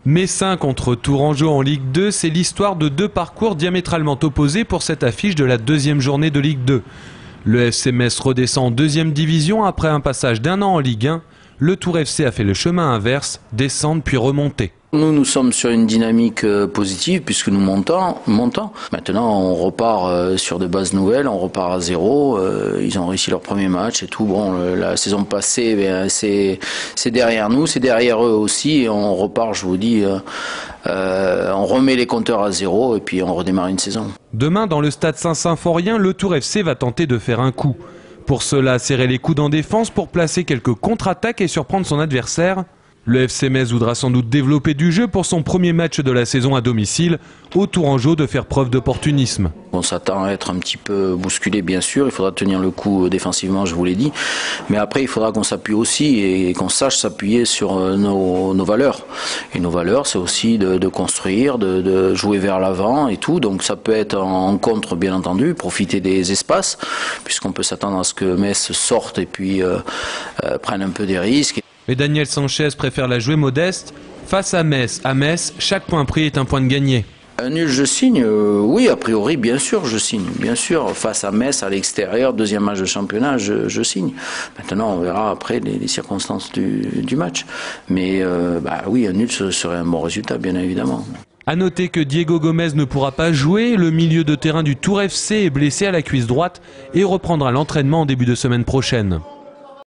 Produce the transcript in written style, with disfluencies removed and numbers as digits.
Messin contre Tourangeau en Ligue 2, c'est l'histoire de deux parcours diamétralement opposés pour cette affiche de la deuxième journée de Ligue 2. Le FC Metz redescend en deuxième division après un passage d'un an en Ligue 1. Le Tour FC a fait le chemin inverse, descendre puis remonter. Nous sommes sur une dynamique positive puisque nous montons. Maintenant, on repart sur de bases nouvelles, on repart à zéro. Ils ont réussi leur premier match et tout. Bon, la saison passée, c'est derrière nous, c'est derrière eux aussi. Et on repart, je vous dis, on remet les compteurs à zéro et puis on redémarre une saison. Demain, dans le stade Saint-Symphorien, le Tour FC va tenter de faire un coup. Pour cela, serrer les coudes en défense pour placer quelques contre-attaques et surprendre son adversaire. Le FC Metz voudra sans doute développer du jeu pour son premier match de la saison à domicile, au Tourangeau de faire preuve d'opportunisme. On s'attend à être un petit peu bousculé, bien sûr, il faudra tenir le coup défensivement, je vous l'ai dit, mais après il faudra qu'on s'appuie aussi et qu'on sache s'appuyer sur nos valeurs. Et nos valeurs, c'est aussi de construire, de jouer vers l'avant et tout, donc ça peut être en contre, bien entendu, profiter des espaces, puisqu'on peut s'attendre à ce que Metz sorte et puis prenne un peu des risques. Mais Daniel Sanchez préfère la jouer modeste. Face à Metz, chaque point pris est un point de gagné. Un nul, je signe. Oui, a priori, bien sûr, je signe. Bien sûr, face à Metz, à l'extérieur, deuxième match de championnat, je signe. Maintenant, on verra après les circonstances du match. Mais oui, un nul, ce serait un bon résultat, bien évidemment. A noter que Diego Gomez ne pourra pas jouer. Le milieu de terrain du Tour FC est blessé à la cuisse droite et reprendra l'entraînement en début de semaine prochaine.